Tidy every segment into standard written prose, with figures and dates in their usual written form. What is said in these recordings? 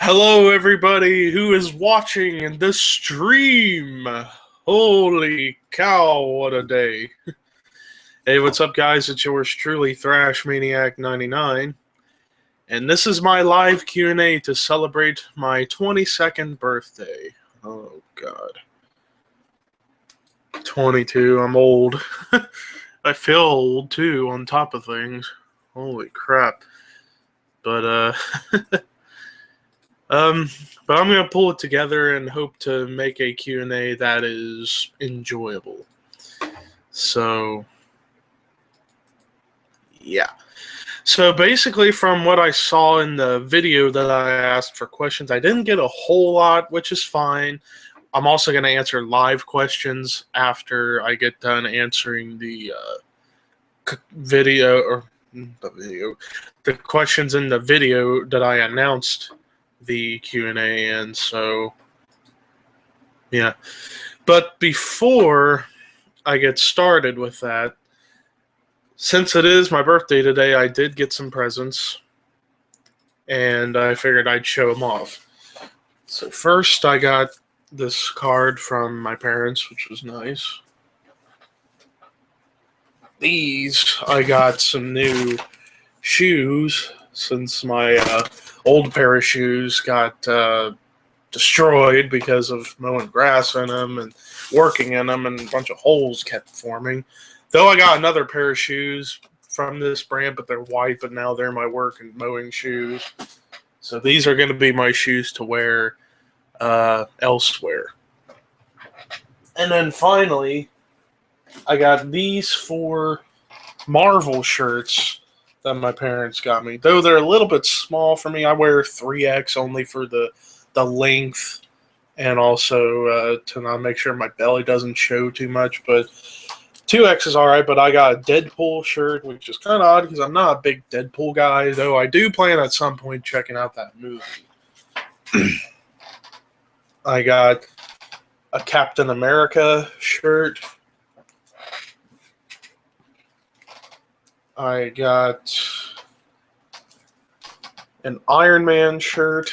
Hello, everybody who is watching this stream. Holy cow, what a day. Hey, what's up, guys? It's yours truly, Thrash Maniac 99. And this is my live Q&A to celebrate my 22nd birthday. Oh, God. 22, I'm old. I feel old, too, on top of things. Holy crap. But, but I'm going to pull it together and hope to make a Q&A that is enjoyable. So, yeah. So basically, from what I saw in the video that I asked for questions, I didn't get a whole lot, which is fine. I'm also going to answer live questions after I get done answering the the questions in the video that I announced the Q&A in. So, yeah. But before I get started with that, since it is my birthday today, I did get some presents, and I figured I'd show them off. So first, I got this card from my parents, which was nice. These, I got some new shoes, since my old pair of shoes got destroyed because of mowing grass in them and working in them, and a bunch of holes kept forming. Though I got another pair of shoes from this brand, but they're white, but now they're my work and mowing shoes. So these are going to be my shoes to wear elsewhere. And then finally, I got these 4 Marvel shirts that my parents got me. Though they're a little bit small for me, I wear 3X only for the length, and also to not make sure my belly doesn't show too much. But 2X is alright, but I got a Deadpool shirt, which is kind of odd because I'm not a big Deadpool guy, though I do plan at some point checking out that movie. I got a Captain America shirt. I got an Iron Man shirt.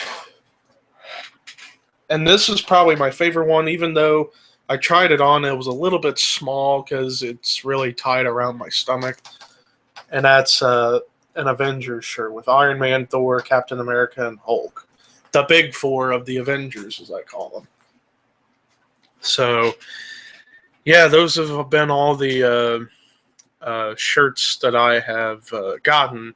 And this is probably my favorite one, even though I tried it on. It was a little bit small because it's really tight around my stomach. And that's an Avengers shirt with Iron Man, Thor, Captain America, and Hulk. The big 4 of the Avengers, as I call them. So, yeah, those have been all the shirts that I have gotten,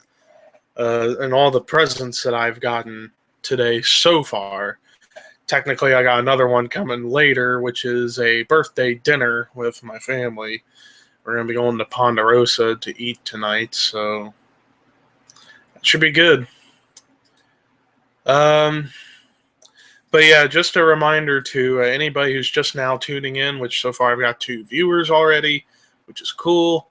and all the presents that I've gotten today so far. Technically, I got another one coming later, which is a birthday dinner with my family. We're going to be going to Ponderosa to eat tonight, so it should be good. But yeah, just a reminder to anybody who's just now tuning in, which so far I've got 2 viewers already, which is cool.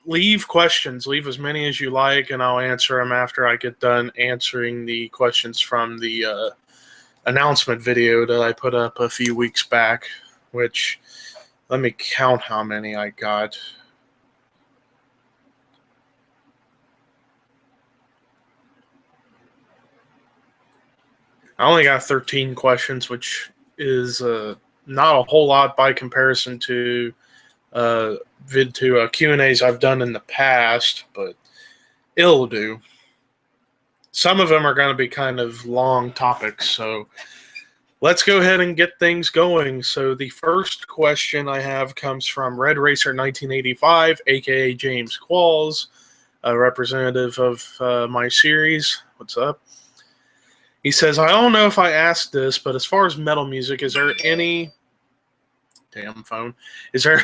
Leave questions. Leave as many as you like, and I'll answer them after I get done answering the questions from the announcement video that I put up a few weeks back, which, let me count how many I got. I only got 13 questions, which is not a whole lot by comparison to Q&As I've done in the past, but it'll do. Some of them are going to be kind of long topics, so let's go ahead and get things going. So the first question I have comes from Red Racer 1985, a.k.a. James Qualls, a representative of my series. What's up? He says, I don't know if I asked this, but as far as metal music, is there any... Damn phone. Is there...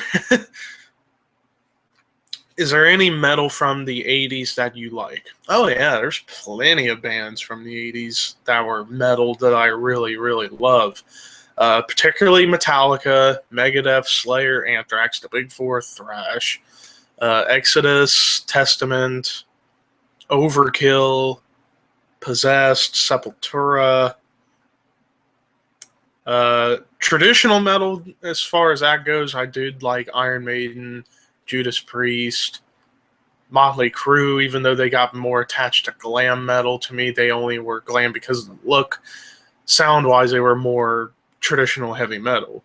Is there any metal from the 80s that you like? Oh, yeah, there's plenty of bands from the 80s that were metal that I really, really love. Particularly Metallica, Megadeth, Slayer, Anthrax, The Big Four, Thrash, Exodus, Testament, Overkill, Possessed, Sepultura. Traditional metal, as far as that goes, I did like Iron Maiden, Judas Priest, Motley Crue, even though they got more attached to glam metal, to me, they only were glam because of the look. Sound-wise, they were more traditional heavy metal.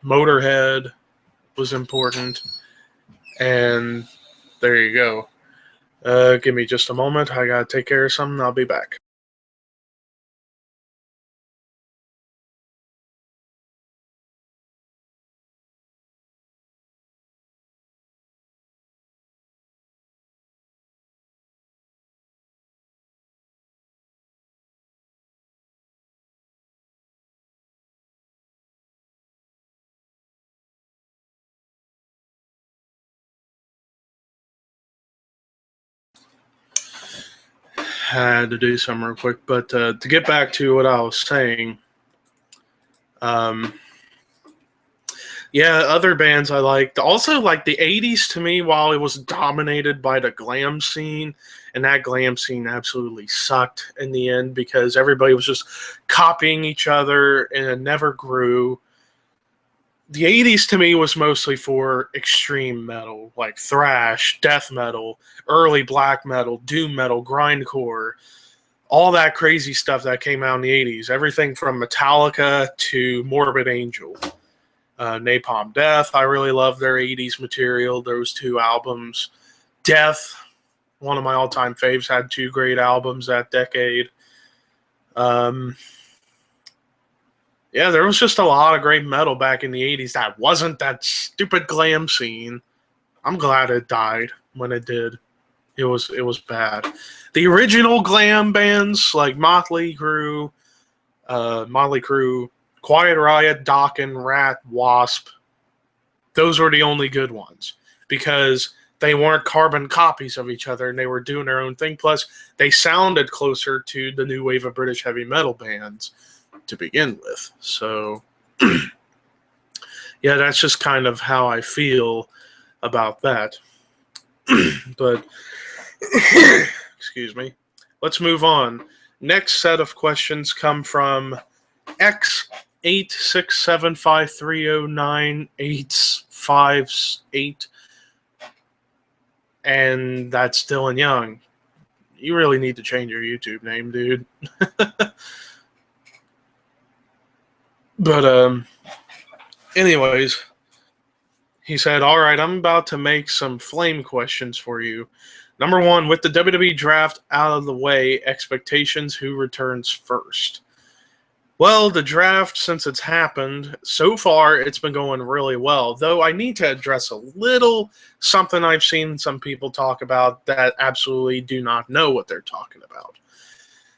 Motorhead was important, and there you go. Give me just a moment. I gotta take care of something. I'll be back. Had to do something real quick, but to get back to what I was saying, um, yeah, other bands I liked. Also, like the 80s to me, while it was dominated by the glam scene, and that glam scene absolutely sucked in the end because everybody was just copying each other and it never grew. The 80s to me was mostly for extreme metal, like thrash, death metal, early black metal, doom metal, grindcore, all that crazy stuff that came out in the 80s. Everything from Metallica to Morbid Angel. Napalm Death, I really love their 80s material, those two albums. Death, one of my all-time faves, had two great albums that decade. Yeah, there was just a lot of great metal back in the 80s that wasn't that stupid glam scene. I'm glad it died when it did. It was bad. The original glam bands like Motley Crue, Quiet Riot, Dokken, Rat, Wasp, those were the only good ones because they weren't carbon copies of each other and they were doing their own thing. Plus, they sounded closer to the new wave of British heavy metal bands to begin with. So, yeah, that's just kind of how I feel about that. But, excuse me. Let's move on. Next set of questions come from X8675309858, and that's Dylan Young. You really need to change your YouTube name, dude. But anyways, he said, "All right, I'm about to make some flame questions for you. Number one, with the WWE draft out of the way, expectations: who returns first?" Well, the draft, since it's happened, so far it's been going really well. Though I need to address a little something I've seen some people talk about that absolutely do not know what they're talking about.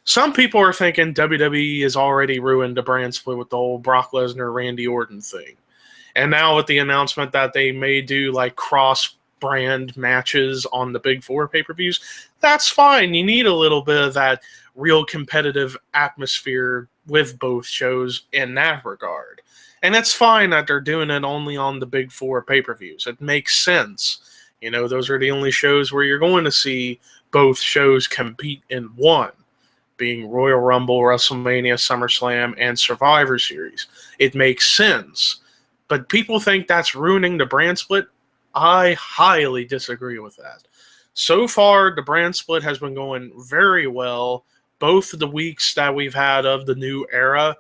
Some people are thinking WWE has already ruined the brand split with the whole Brock Lesnar, Randy Orton thing. And now with the announcement that they may do like cross-brand matches on the Big Four pay-per-views, that's fine. You need a little bit of that real competitive atmosphere with both shows in that regard. And it's fine that they're doing it only on the Big Four pay-per-views. It makes sense. You know, those are the only shows where you're going to see both shows compete in one, being Royal Rumble, WrestleMania, SummerSlam, and Survivor Series. It makes sense. But people think that's ruining the brand split. I highly disagree with that. So far, the brand split has been going very well. Both of the weeks that we've had of the new era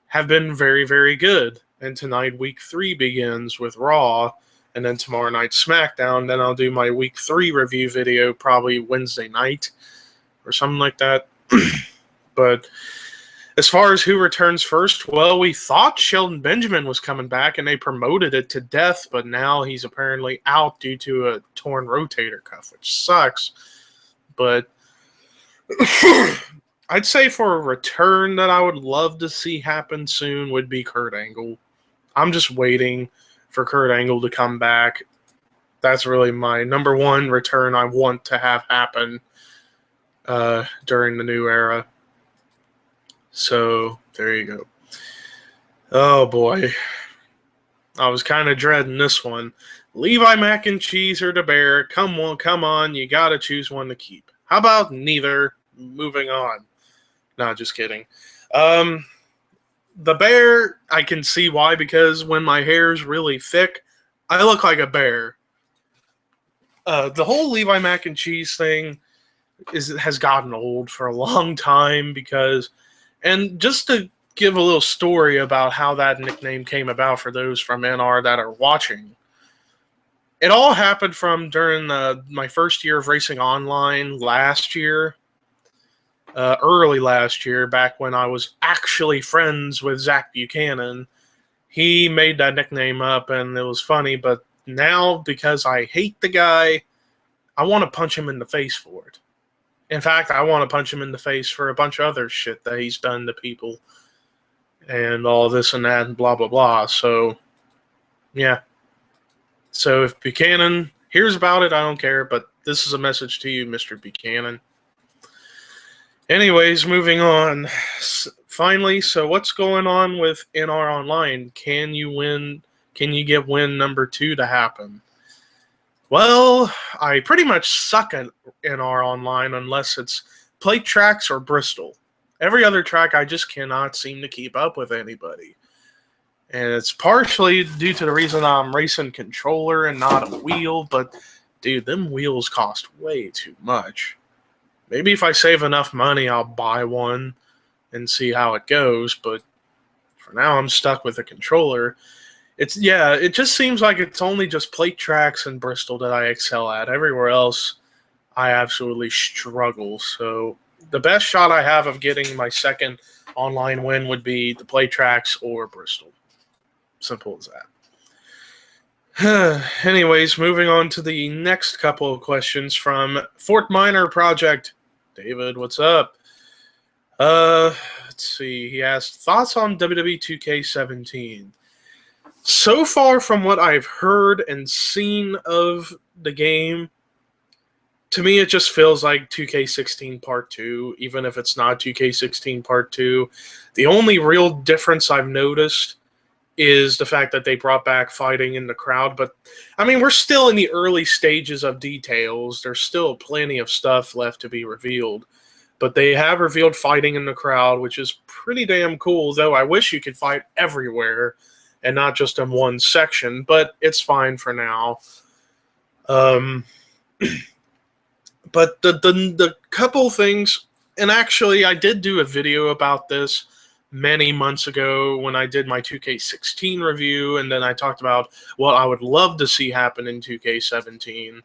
have been very, very good. And tonight, week 3 begins with Raw, and then tomorrow night, SmackDown. Then I'll do my week 3 review video probably Wednesday night or something like that. But as far as who returns first, well, we thought Shelton Benjamin was coming back, and they promoted it to death, but now he's apparently out due to a torn rotator cuff, which sucks. But I'd say for a return that I would love to see happen soon would be Kurt Angle. I'm just waiting for Kurt Angle to come back. That's really my number one return I want to have happen during the new era. So, there you go. Oh, boy. I was kind of dreading this one. Levi mac and cheese or the bear? Come on. You got to choose one to keep. How about neither? Moving on. No, just kidding. The bear, I can see why, because when my hair's really thick, I look like a bear. The whole Levi mac and cheese thing has gotten old for a long time and just to give a little story about how that nickname came about for those from NR that are watching. It all happened from during my first year of racing online last year, early last year, back when I was actually friends with Zach Buchanan. He made that nickname up, and it was funny, but now, because I hate the guy, I want to punch him in the face for it. In fact, I want to punch him in the face for a bunch of other shit that he's done to people and all this and that and blah, blah, blah. So, yeah. So if Buchanan hears about it, I don't care, but this is a message to you, Mr. Buchanan. Anyways, moving on. Finally, so what's going on with NR Online? Can you win? Can you get win number 2 to happen? Well, I pretty much suck at NR Online unless it's plate tracks or Bristol. Every other track, I just cannot seem to keep up with anybody. And it's partially due to the reason I'm racing controller and not a wheel, but dude, them wheels cost way too much. Maybe if I save enough money, I'll buy one and see how it goes, but for now I'm stuck with a controller. It just seems like it's only just plate tracks and Bristol that I excel at. Everywhere else, I absolutely struggle. So the best shot I have of getting my second online win would be the plate tracks or Bristol. Simple as that. Anyways, moving on to the next couple of questions from Fort Minor Project. David, what's up? Let's see. He asked, thoughts on WWE 2K17? So far from what I've heard and seen of the game, to me it just feels like 2K16 Part 2, even if it's not 2K16 Part 2. The only real difference I've noticed is the fact that they brought back fighting in the crowd. But, I mean, we're still in the early stages of details. There's still plenty of stuff left to be revealed. But they have revealed fighting in the crowd, which is pretty damn cool, though I wish you could fight everywhere and not just in one section, but it's fine for now. But the couple things, and actually I did do a video about this many months ago when I did my 2K16 review, and then I talked about what I would love to see happen in 2K17.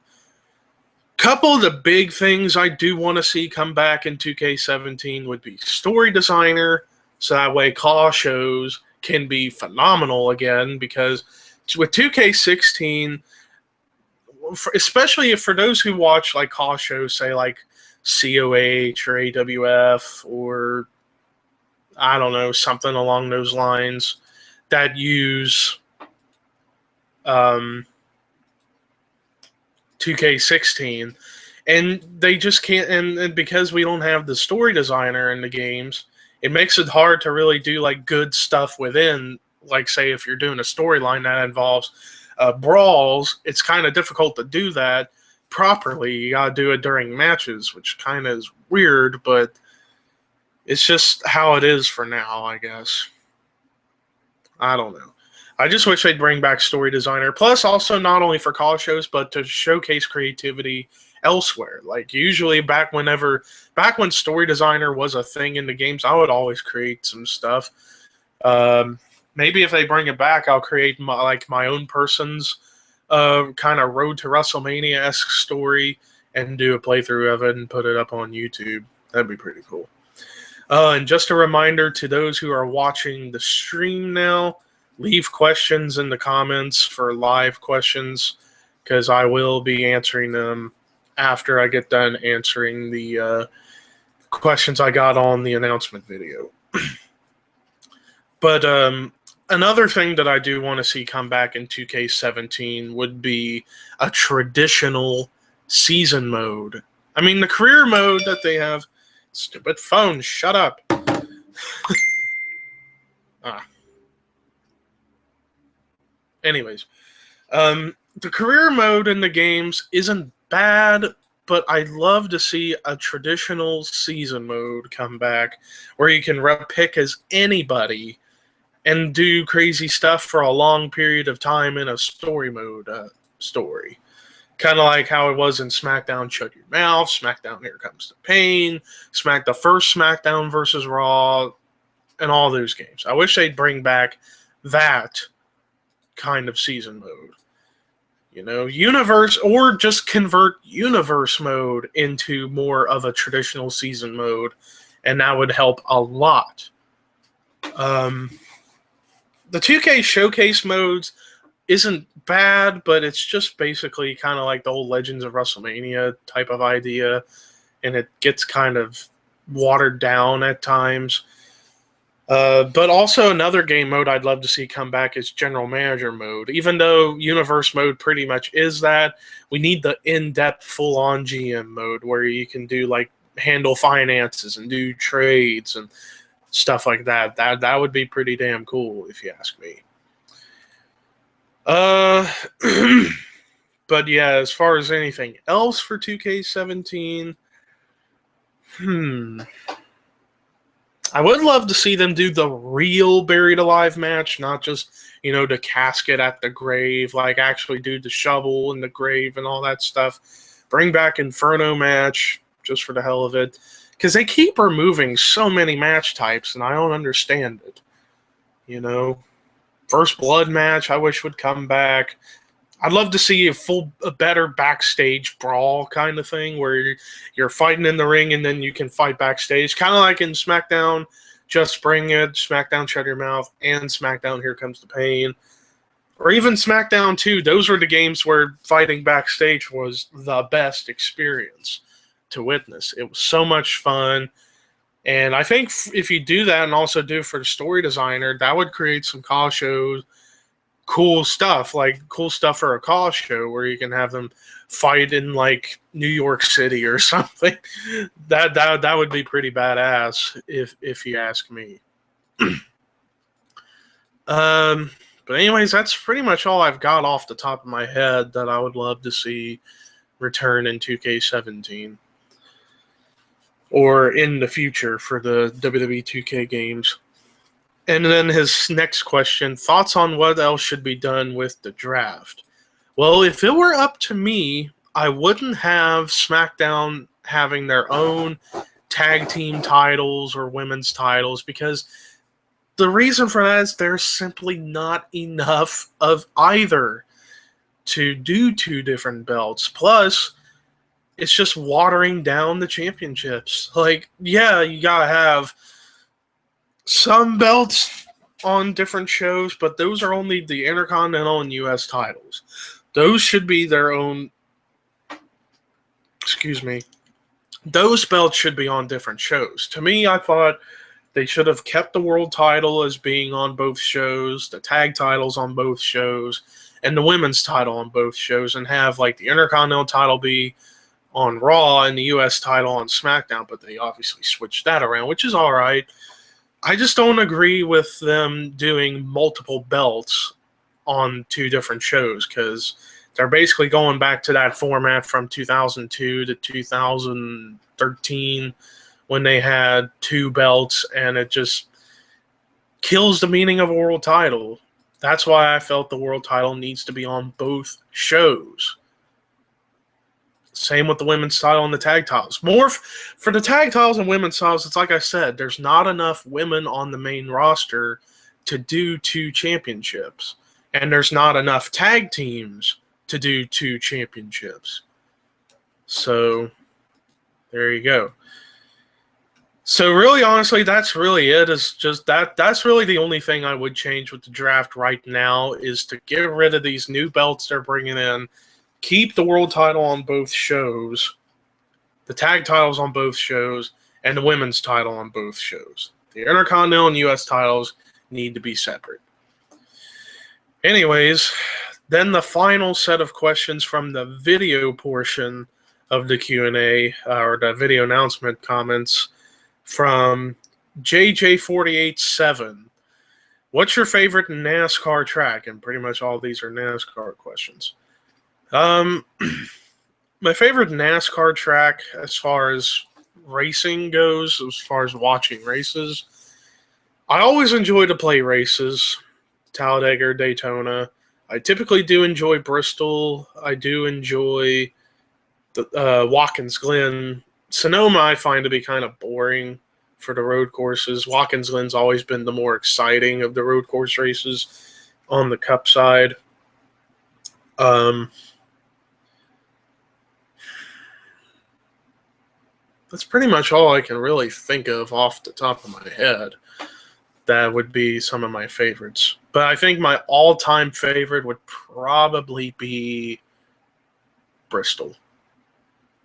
Couple of the big things I do want to see come back in 2K17 would be story designer, so that way call shows can be phenomenal again, because with 2K16, especially for those who watch like call shows, say like COH or AWF or I don't know, something along those lines that use 2K16, and they just can't, and because we don't have the story designer in the games, it makes it hard to really do like good stuff within, like say if you're doing a storyline that involves brawls, it's kind of difficult to do that properly. You gotta do it during matches, which kind of is weird, but it's just how it is for now, I guess. I don't know. I just wish they'd bring back story designer. Plus, also not only for call shows, but to showcase creativity elsewhere. Like usually back when story designer was a thing in the games, I would always create some stuff. Maybe if they bring it back, I'll create my own person's kind of Road to WrestleMania-esque story and do a playthrough of it and put it up on YouTube. That'd be pretty cool. And just a reminder to those who are watching the stream now, leave questions in the comments for live questions, because I will be answering them after I get done answering the questions I got on the announcement video. But another thing that I do want to see come back in 2K17 would be a traditional season mode. I mean, the career mode that they have... Stupid phone, shut up. Anyways, the career mode in the games isn't bad, but I'd love to see a traditional season mode come back where you can pick as anybody and do crazy stuff for a long period of time in a story mode story. Kind of like how it was in SmackDown Shut Your Mouth, SmackDown Here Comes the Pain, the first SmackDown versus Raw, and all those games. I wish they'd bring back that kind of season mode. You know, universe, or just convert universe mode into more of a traditional season mode, and that would help a lot. The 2K showcase modes isn't bad, but it's just basically kind of like the old Legends of WrestleMania type of idea, and it gets kind of watered down at times. But also another game mode I'd love to see come back is General Manager mode. Even though Universe mode pretty much is that, we need the in-depth full-on GM mode where you can do like handle finances and do trades and stuff like that. That would be pretty damn cool if you ask me. But yeah, as far as anything else for 2K17, I would love to see them do the real Buried Alive match, not just, you know, the casket at the grave, like actually do the shovel in the grave and all that stuff. Bring back Inferno match, just for the hell of it. Because they keep removing so many match types, and I don't understand it. You know? First Blood match, I wish would come back. I'd love to see a better backstage brawl kind of thing where you're fighting in the ring and then you can fight backstage. Kind of like in SmackDown, Just Bring It, SmackDown Shut Your Mouth, and SmackDown Here Comes the Pain. Or even SmackDown 2. Those were the games where fighting backstage was the best experience to witness. It was so much fun. And I think if you do that and also do it for the story designer, that would create some call shows. Cool stuff for a call show where you can have them fight in like New York City or something. That would be pretty badass if you ask me. But anyways, that's pretty much all I've got off the top of my head that I would love to see return in 2K17 or in the future for the WWE 2K games. And then his next question, thoughts on what else should be done with the draft? Well, if it were up to me, I wouldn't have SmackDown having their own tag team titles or women's titles, because the reason for that is there's simply not enough of either to do two different belts. Plus, it's just watering down the championships. Like, yeah, you gotta have some belts on different shows, but those are only the Intercontinental and U.S. titles. Those should be their own. Excuse me. Those belts should be on different shows. To me, I thought they should have kept the world title as being on both shows, the tag titles on both shows, and the women's title on both shows, and have like the Intercontinental title be on Raw and the U.S. title on SmackDown. But they obviously switched that around, which is all right. I just don't agree with them doing multiple belts on two different shows, because they're basically going back to that format from 2002 to 2013 when they had two belts, and it just kills the meaning of a world title. That's why I felt the world title needs to be on both shows. Same with the women's title and the tag titles. More for the tag titles and women's titles, it's like I said, there's not enough women on the main roster to do two championships. And there's not enough tag teams to do two championships. So, there you go. So really, honestly, that's really it. It's just that's really the only thing I would change with the draft right now, is to get rid of these new belts they're bringing in. Keep the world title on both shows, the tag titles on both shows, and the women's title on both shows. The Intercontinental and U.S. titles need to be separate. Anyways, then the final set of questions from the video portion of the Q&A, or the video announcement comments, from JJ487. What's your favorite NASCAR track? And pretty much all these are NASCAR questions. My favorite NASCAR track as far as racing goes, as far as watching races, I always enjoy to play races. Talladega, Daytona. I typically do enjoy Bristol. I do enjoy the Watkins Glen. Sonoma I find to be kind of boring for the road courses. Watkins Glen's always been the more exciting of the road course races on the Cup side. That's pretty much all I can really think of off the top of my head. That would be some of my favorites. But I think my all-time favorite would probably be Bristol.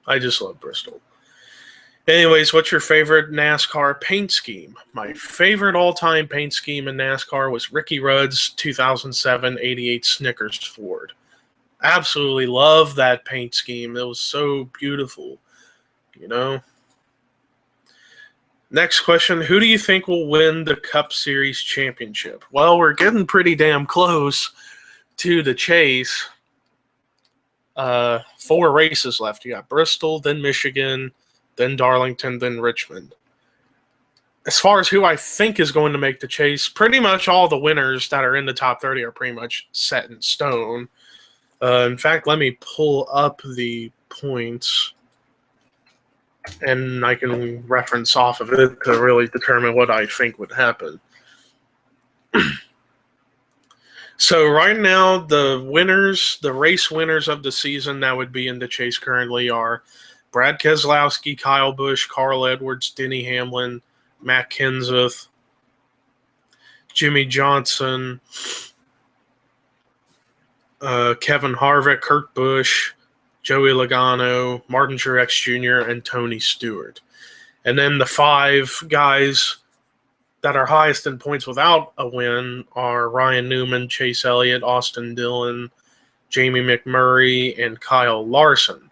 I just love Bristol. Anyways, what's your favorite NASCAR paint scheme? My favorite all-time paint scheme in NASCAR was Ricky Rudd's 2007 88 Snickers Ford. Absolutely love that paint scheme. It was so beautiful, you know? Next question, who do you think will win the Cup Series championship? Well, we're getting pretty damn close to the chase. 4 races left. You got Bristol, then Michigan, then Darlington, then Richmond. As far as who I think is going to make the chase, pretty much all the winners that are in the top 30 are pretty much set in stone. In fact, let me pull up the points, and I can reference off of it to really determine what I think would happen. So right now, the race winners of the season that would be in the chase currently are Brad Keselowski, Kyle Busch, Carl Edwards, Denny Hamlin, Matt Kenseth, Jimmy Johnson, Kevin Harvick, Kurt Busch, Joey Logano, Martin Truex Jr., and Tony Stewart. And then the 5 guys that are highest in points without a win are Ryan Newman, Chase Elliott, Austin Dillon, Jamie McMurray, and Kyle Larson.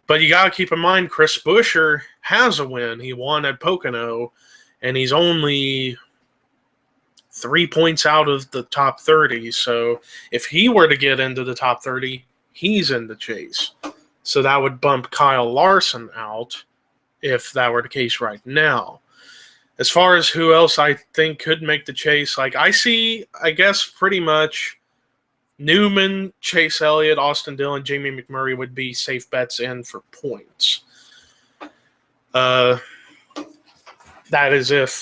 But you got to keep in mind, Chris Buescher has a win. He won at Pocono, and he's only 3 points out of the top 30. So if he were to get into the top 30, he's in the chase. So that would bump Kyle Larson out if that were the case right now. As far as who else I think could make the chase, like I see, I guess pretty much Newman, Chase Elliott, Austin Dillon, Jamie McMurray would be safe bets in for points. That is if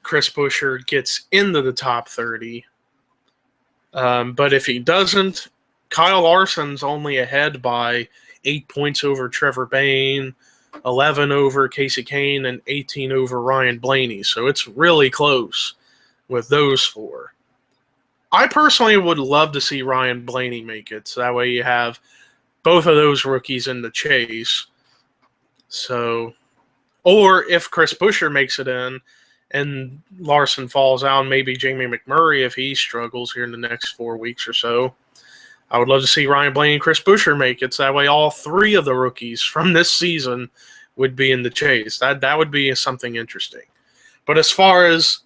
Chris Buescher gets into the top 30. But if he doesn't, Kyle Larson's only ahead by 8 points over Trevor Bayne, 11 over Casey Kane, and 18 over Ryan Blaney. So it's really close with those 4. I personally would love to see Ryan Blaney make it. So that way you have both of those rookies in the chase. So, or if Chris Buescher makes it in and Larson falls out, maybe Jamie McMurray, if he struggles here in the next 4 weeks or so, I would love to see Ryan Blaney and Chris Buescher make it. So that way all 3 of the rookies from this season would be in the chase. That would be something interesting. But as far as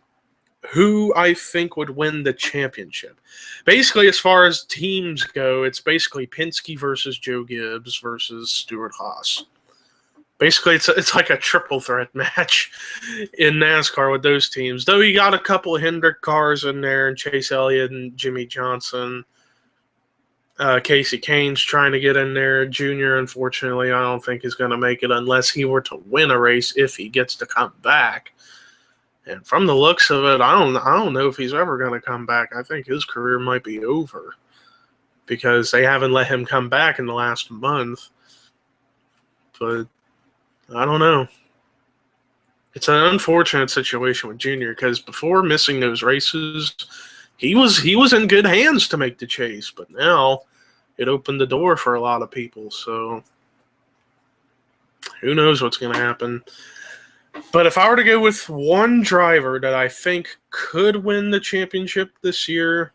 who I think would win the championship, basically as far as teams go, it's basically Penske versus Joe Gibbs versus Stewart-Haas. Basically, it's like a triple threat match in NASCAR with those teams. Though you got a couple of Hendrick cars in there, and Chase Elliott and Jimmy Johnson. Casey Kane's trying to get in there. Junior, unfortunately, I don't think he's going to make it unless he were to win a race if he gets to come back. And from the looks of it, I don't know if he's ever going to come back. I think his career might be over because they haven't let him come back in the last month. But I don't know. It's an unfortunate situation with Junior because before missing those races, he was in good hands to make the chase, but now it opened the door for a lot of people. So who knows what's going to happen. But if I were to go with one driver that I think could win the championship this year,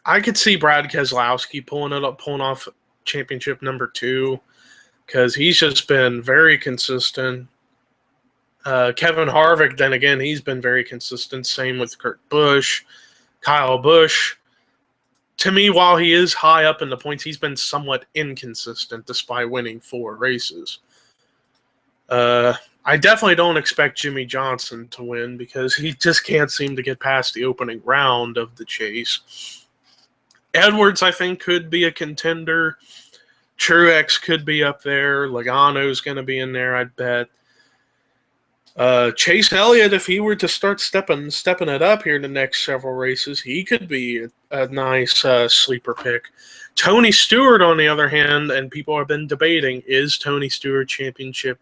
I could see Brad Keselowski pulling off championship number 2 because he's just been very consistent. Kevin Harvick, then again, he's been very consistent. Same with Kurt Busch, Kyle Busch. To me, while he is high up in the points, he's been somewhat inconsistent despite winning 4 races. I definitely don't expect Jimmy Johnson to win because he just can't seem to get past the opening round of the chase. Edwards, I think, could be a contender. Truex could be up there. Logano's going to be in there, I'd bet. Chase Elliott, if he were to start stepping it up here in the next several races, he could be a nice sleeper pick. Tony Stewart, on the other hand, and people have been debating, is Tony Stewart championship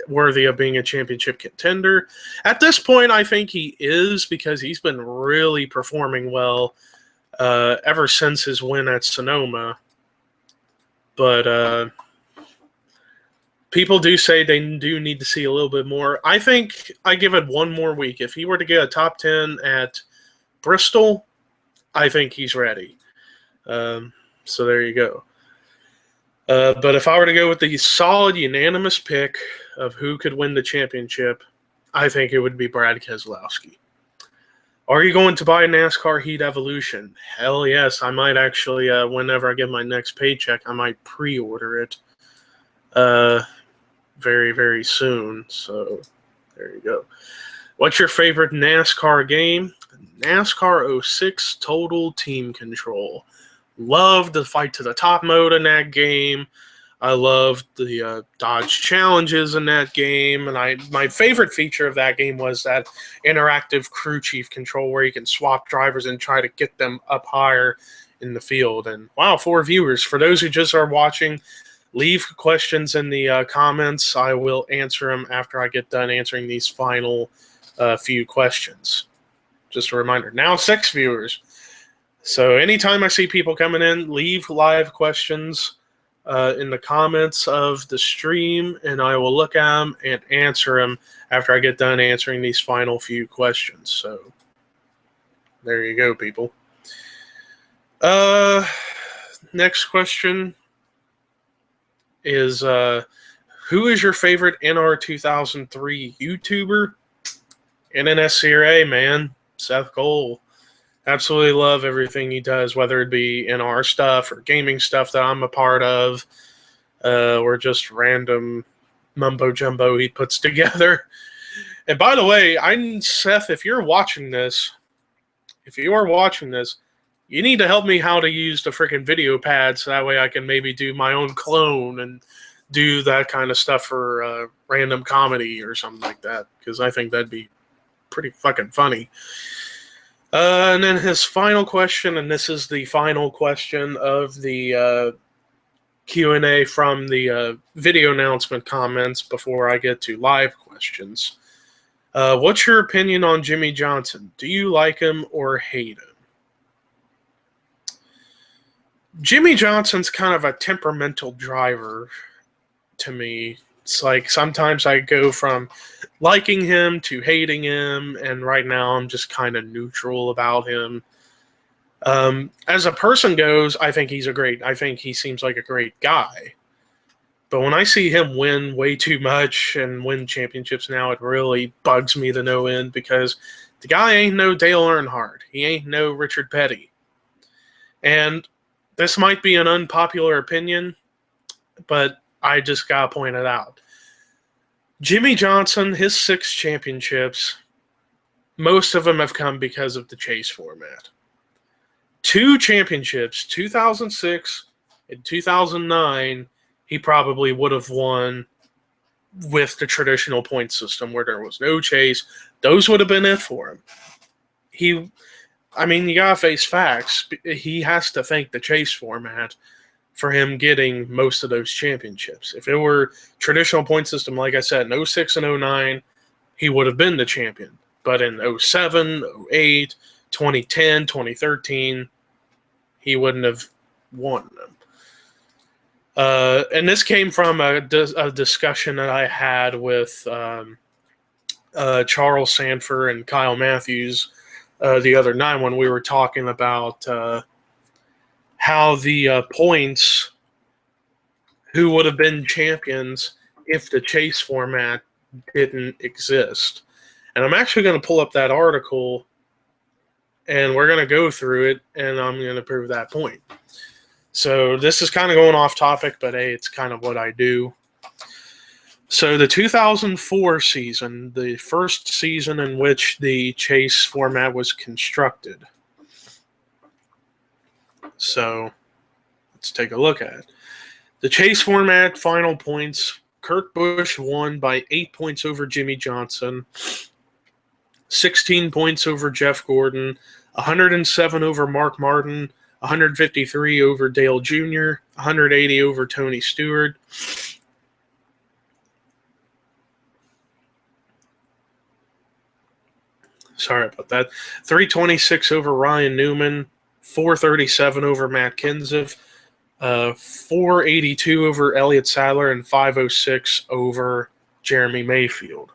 worthy of being a championship contender? At this point, I think he is because he's been really performing well ever since his win at Sonoma. But people do say they do need to see a little bit more. I think I give it one more week. If he were to get a top 10 at Bristol, I think he's ready. So there you go. But if I were to go with the solid unanimous pick of who could win the championship, I think it would be Brad Keselowski. Are you going to buy a NASCAR Heat Evolution? Hell yes. I might actually, whenever I get my next paycheck, I might pre-order it very, very soon. So there you go. What's your favorite NASCAR game? NASCAR 06 Total Team Control. Loved the fight to the top mode in that game. I loved the Dodge challenges in that game. And my favorite feature of that game was that interactive crew chief control where you can swap drivers and try to get them up higher in the field. And wow, 4 viewers. For those who just are watching, leave questions in the comments. I will answer them after I get done answering these final few questions. Just a reminder. Now 6 viewers. So anytime I see people coming in, leave live questions in the comments of the stream, and I will look at them and answer them after I get done answering these final few questions. So there you go, people. Next question is, who is your favorite NR 2003 YouTuber? NNSCRA, man. Seth Cole. Absolutely love everything he does, whether it be NR stuff or gaming stuff that I'm a part of, or just random mumbo jumbo he puts together. And by the way, Seth, if you are watching this, you need to help me how to use the freaking video pad so that way I can maybe do my own clone and do that kind of stuff for random comedy or something like that, because I think that'd be pretty fucking funny. And then his final question, and this is the final question of the Q&A from the video announcement comments before I get to live questions. What's your opinion on Jimmy Johnson? Do you like him or hate him? Jimmy Johnson's kind of a temperamental driver to me. It's like sometimes I go from liking him to hating him, and right now I'm just kind of neutral about him. As a person goes, I think he seems like a great guy. But when I see him win way too much and win championships now, it really bugs me to no end because the guy ain't no Dale Earnhardt. He ain't no Richard Petty. And this might be an unpopular opinion, but I just got to point it out. Jimmy Johnson, his 6 championships, most of them have come because of the chase format. 2 championships, 2006 and 2009, he probably would have won with the traditional point system where there was no chase. Those would have been it for him. You got to face facts. He has to thank the chase format for him getting most of those championships. If it were traditional point system, like I said, in 06 and 09, he would have been the champion. But in 07, 08, 2010, 2013, he wouldn't have won them. And this came from a discussion that I had with Charles Sanford and Kyle Matthews the other night when we were talking about how the points who would have been champions if the chase format didn't exist. And I'm actually going to pull up that article and we're going to go through it and I'm going to prove that point. So this is kind of going off topic, but hey, it's kind of what I do. So the 2004 season, the first season in which the chase format was constructed. So let's take a look at it. The chase format final points, Kurt Busch won by 8 points over Jimmy Johnson, 16 points over Jeff Gordon, 107 over Mark Martin, 153 over Dale Jr., 180 over Tony Stewart. Sorry about that. 326 over Ryan Newman, 437 over Matt Kenseth, 482 over Elliott Sadler, and 506 over Jeremy Mayfield.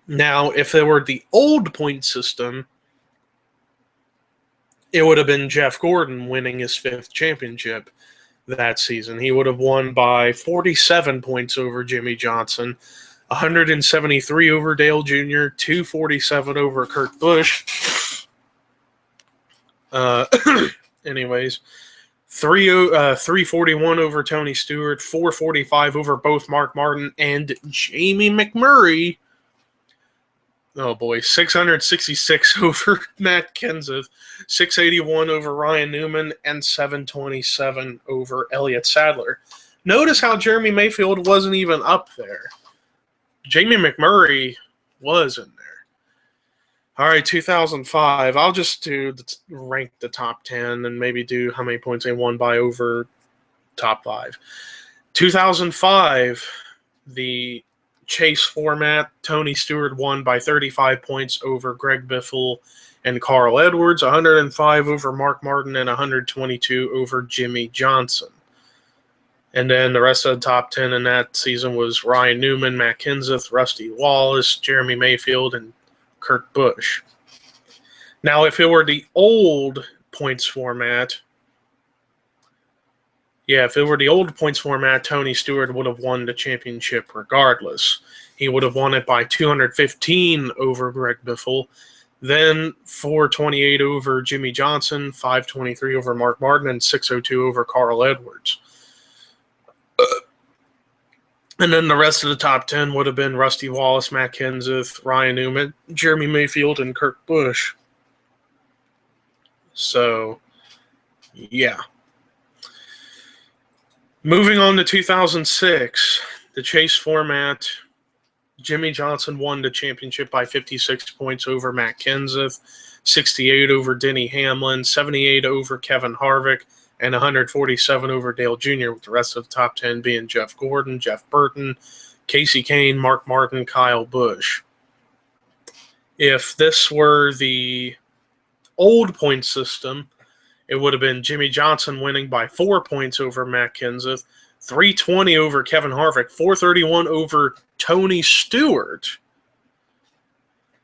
Now, if there were the old point system, it would have been Jeff Gordon winning his 5th championship that season. He would have won by 47 points over Jimmy Johnson, 173 over Dale Jr., 247 over Kurt Busch. Anyways, 341 over Tony Stewart, 445 over both Mark Martin and Jamie McMurray. Oh boy, 666 over Matt Kenseth, 681 over Ryan Newman, and 727 over Elliott Sadler. Notice how Jeremy Mayfield wasn't even up there. Jamie McMurray was in there. All right, 2005. I'll just rank the top 10 and maybe do how many points they won by over top 5. 2005, the chase format, Tony Stewart won by 35 points over Greg Biffle and Carl Edwards, 105 over Mark Martin, and 122 over Jimmy Johnson. And then the rest of the top 10 in that season was Ryan Newman, Matt Kenseth, Rusty Wallace, Jeremy Mayfield, and Kurt Busch. Now, if it were the old points format, Tony Stewart would have won the championship regardless. He would have won it by 215 over Greg Biffle, then 428 over Jimmy Johnson, 523 over Mark Martin, and 602 over Carl Edwards. And then the rest of the top 10 would have been Rusty Wallace, Matt Kenseth, Ryan Newman, Jeremy Mayfield, and Kurt Busch. So, yeah. Moving on to 2006, the chase format, Jimmy Johnson won the championship by 56 points over Matt Kenseth, 68 over Denny Hamlin, 78 over Kevin Harvick, and 147 over Dale Jr., with the rest of the top 10 being Jeff Gordon, Jeff Burton, Casey Kane, Mark Martin, Kyle Busch. If this were the old point system, it would have been Jimmy Johnson winning by 4 points over Matt Kenseth, 320 over Kevin Harvick, 431 over Tony Stewart,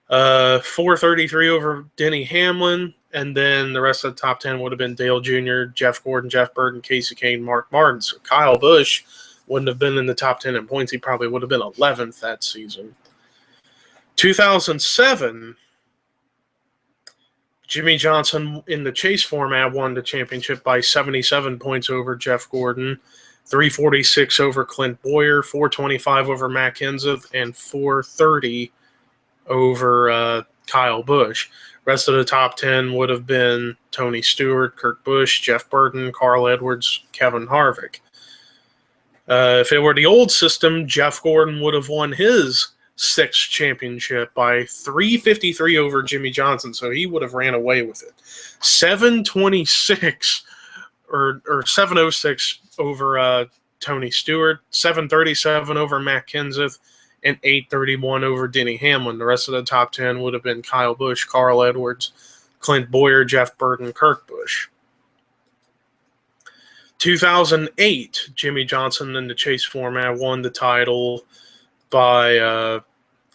433 over Denny Hamlin, and then the rest of the top 10 would have been Dale Jr., Jeff Gordon, Jeff Burton, Casey Kane, Mark Martin. So Kyle Busch wouldn't have been in the top 10 in points. He probably would have been 11th that season. 2007, Jimmy Johnson in the chase format won the championship by 77 points over Jeff Gordon, 346 over Clint Boyer, 425 over Matt Kenseth, and 430 over Kyle Busch. Rest of the top 10 would have been Tony Stewart, Kurt Busch, Jeff Burton, Carl Edwards, Kevin Harvick. If it were the old system, Jeff Gordon would have won his 6th championship by 353 over Jimmy Johnson, so he would have ran away with it. 726 or 706 over Tony Stewart, 737 over Matt Kenseth, and 831 over Denny Hamlin. The rest of the top 10 would have been Kyle Busch, Carl Edwards, Clint Boyer, Jeff Burton, Kurt Busch. 2008, Jimmy Johnson in the chase format won the title by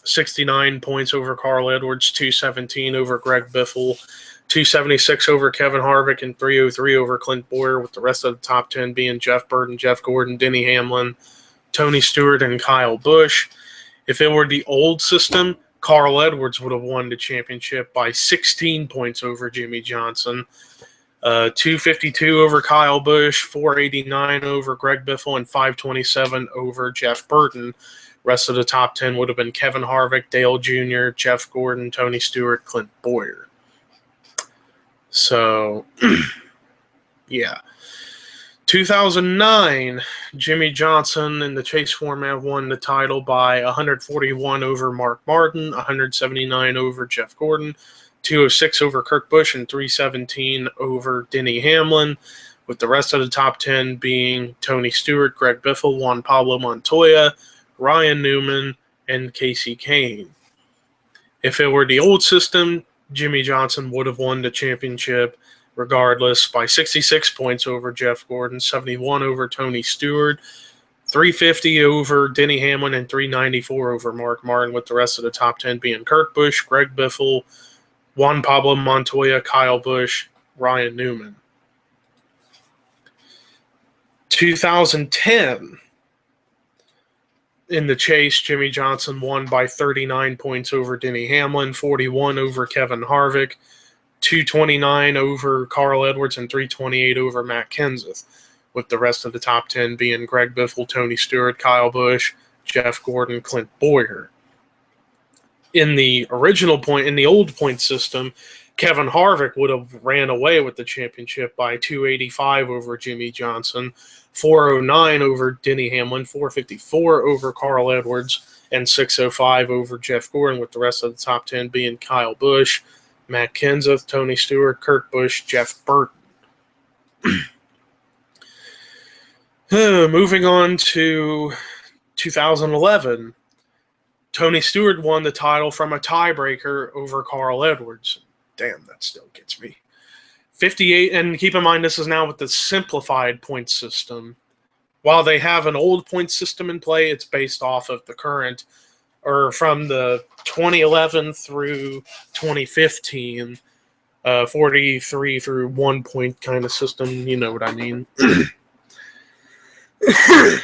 69 points over Carl Edwards, 217 over Greg Biffle, 276 over Kevin Harvick, and 303 over Clint Boyer, with the rest of the top 10 being Jeff Burton, Jeff Gordon, Denny Hamlin, Tony Stewart, and Kyle Busch. If it were the old system, Carl Edwards would have won the championship by 16 points over Jimmy Johnson, 252 over Kyle Busch, 489 over Greg Biffle, and 527 over Jeff Burton. Rest of the top 10 would have been Kevin Harvick, Dale Jr., Jeff Gordon, Tony Stewart, Clint Bowyer. So, yeah. 2009, Jimmy Johnson in the chase format won the title by 141 over Mark Martin, 179 over Jeff Gordon, 206 over Kurt Busch, and 317 over Denny Hamlin, with the rest of the top 10 being Tony Stewart, Greg Biffle, Juan Pablo Montoya, Ryan Newman, and Kasey Kahne. If it were the old system, Jimmy Johnson would have won the championship regardless by 66 points over Jeff Gordon, 71 over Tony Stewart, 350 over Denny Hamlin, and 394 over Mark Martin, with the rest of the top 10 being Kurt Busch, Greg Biffle, Juan Pablo Montoya, Kyle Busch, Ryan Newman. 2010, in the chase, Jimmy Johnson won by 39 points over Denny Hamlin, 41 over Kevin Harvick, 229 over Carl Edwards, and 328 over Matt Kenseth, with the rest of the top 10 being Greg Biffle, Tony Stewart, Kyle Busch, Jeff Gordon, Clint Bowyer. In the old point system, Kevin Harvick would have ran away with the championship by 285 over Jimmy Johnson, 409 over Denny Hamlin, 454 over Carl Edwards, and 605 over Jeff Gordon, with the rest of the top 10 being Kyle Busch, Matt Kenseth, Tony Stewart, Kurt Busch, Jeff Burton. Moving on to 2011, Tony Stewart won the title from a tiebreaker over Carl Edwards. Damn, that still gets me. 58, and keep in mind this is now with the simplified point system. While they have an old point system in play, it's based off of the current, or from the 2011 through 2015, 43 through 1 point kind of system. You know what I mean.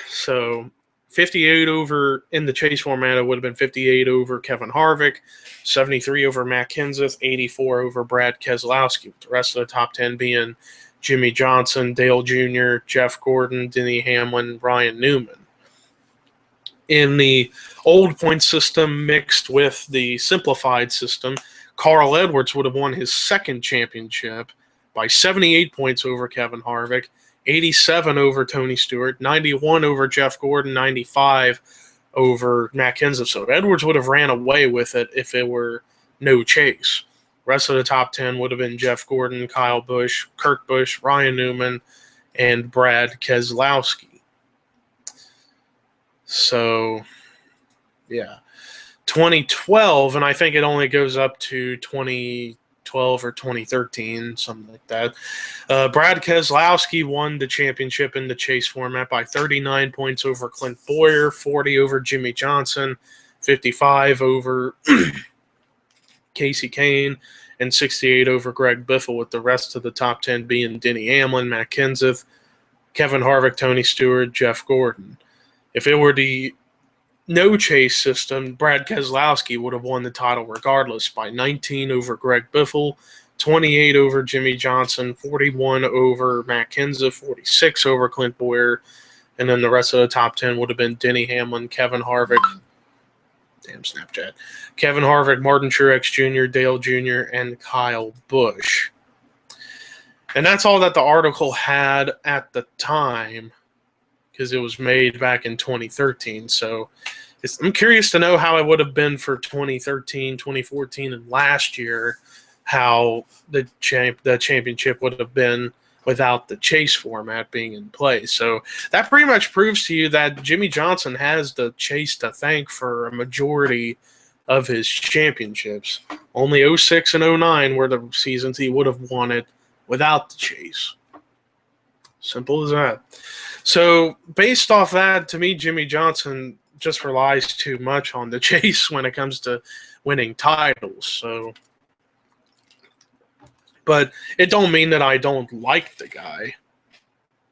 So 58 over in the chase format, it would have been 58 over Kevin Harvick, 73 over Matt Kenseth, 84 over Brad Keselowski, with the rest of the top 10 being Jimmy Johnson, Dale Jr., Jeff Gordon, Denny Hamlin, Ryan Newman. In the old point system mixed with the simplified system, Carl Edwards would have won his second championship by 78 points over Kevin Harvick, 87 over Tony Stewart, 91 over Jeff Gordon, 95 over Matt Kenseth. So Edwards would have ran away with it if it were no chase. Rest of the top 10 would have been Jeff Gordon, Kyle Busch, Kurt Busch, Ryan Newman, and Brad Keselowski. So, yeah. 2012, and I think it only goes up to 2012 or 2013, something like that. Brad Keselowski won the championship in the chase format by 39 points over Clint Bowyer, 40 over Jimmy Johnson, 55 over Kasey Kahne, and 68 over Greg Biffle, with the rest of the top 10 being Denny Hamlin, Matt Kenseth, Kevin Harvick, Tony Stewart, Jeff Gordon. If it were the no chase system, Brad Keselowski would have won the title regardless by 19 over Greg Biffle, 28 over Jimmy Johnson, 41 over Matt Kenseth, 46 over Clint Bowyer, and then the rest of the top 10 would have been Denny Hamlin, Kevin Harvick, Kevin Harvick, Martin Truex Jr., Dale Jr., and Kyle Busch. And that's all that the article had at the time, because it was made back in 2013. So I'm curious to know how it would have been for 2013, 2014, and last year, how the championship would have been without the chase format being in play. So that pretty much proves to you that Jimmy Johnson has the chase to thank for a majority of his championships. Only 06 and 09 were the seasons he would have won it without the chase. Simple as that. So based off that, to me, Jimmy Johnson just relies too much on the chase when it comes to winning titles. So, but it don't mean that I don't like the guy.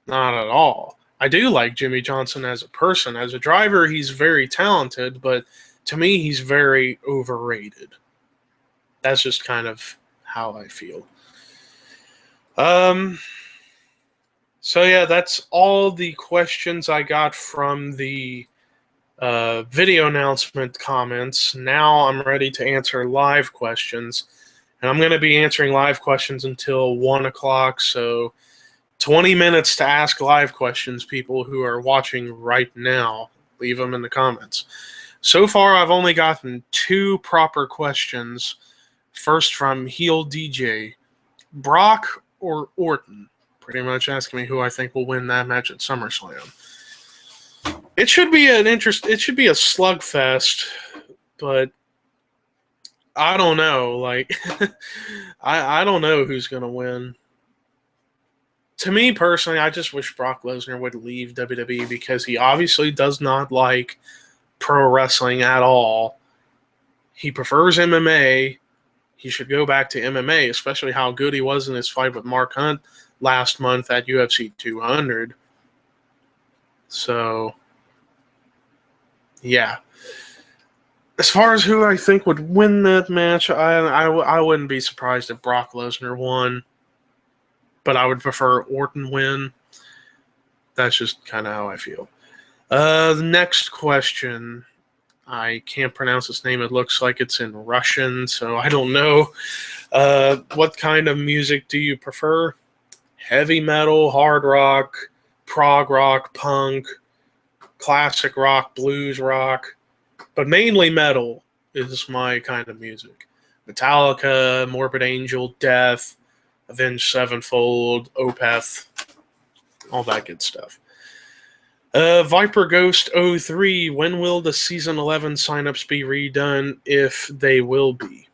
Not at all. I do like Jimmy Johnson as a person. As a driver, he's very talented, but to me, he's very overrated. That's just kind of how I feel. So yeah, that's all the questions I got from the video announcement comments. Now I'm ready to answer live questions. And I'm going to be answering live questions until 1 o'clock. So 20 minutes to ask live questions, people who are watching right now. Leave them in the comments. So far, I've only gotten 2 proper questions. First from Heel DJ. Brock or Orton? Pretty much asking me who I think will win that match at SummerSlam. It should be a slugfest, but I don't know. Like, I don't know who's going to win. To me personally, I just wish Brock Lesnar would leave WWE because he obviously does not like pro wrestling at all. He prefers MMA. He should go back to MMA, especially how good he was in his fight with Mark Hunt last month at UFC 200. So, yeah. As far as who I think would win that match, I wouldn't be surprised if Brock Lesnar won, but I would prefer Orton win. That's just kind of how I feel. The next question, I can't pronounce his name. It looks like it's in Russian, so I don't know. What kind of music do you prefer? Heavy metal, hard rock, prog rock, punk, classic rock, blues rock, but mainly metal is my kind of music. Metallica, Morbid Angel, Death, Avenged Sevenfold, Opeth, all that good stuff. Viper Ghost 03, when will the Season 11 signups be redone, if they will be?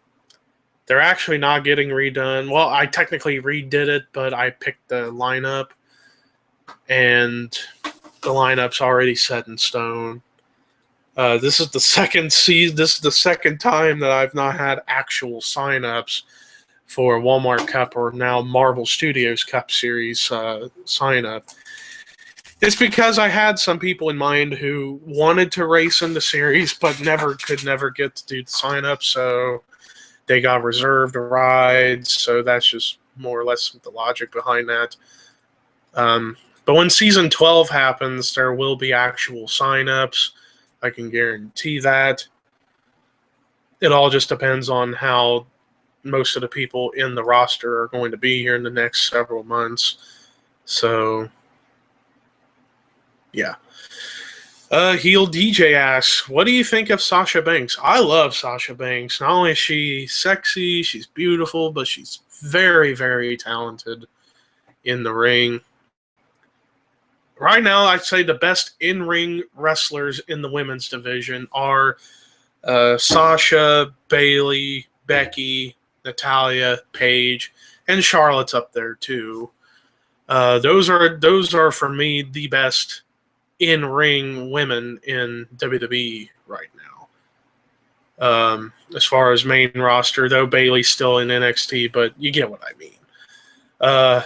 They're actually not getting redone. Well, I technically redid it, but I picked the lineup, and the lineup's already set in stone. This is the second season. This is the second time that I've not had actual signups for Walmart Cup or now Marvel Studios Cup Series signup. It's because I had some people in mind who wanted to race in the series but could never get to do the signup, so they got reserved rides. So that's just more or less the logic behind that. But when Season 12 happens, there will be actual signups. I can guarantee that. It all just depends on how most of the people in the roster are going to be here in the next several months. So, yeah. Heel DJ asks, what do you think of Sasha Banks? I love Sasha Banks. Not only is she sexy, she's beautiful, but she's very, very talented in the ring. Right now, I'd say the best in-ring wrestlers in the women's division are Sasha, Bayley, Becky, Natalia, Paige, and Charlotte's up there too. Those are for me the best in-ring women in WWE right now. As far as main roster, though, Bayley's still in NXT, but you get what I mean.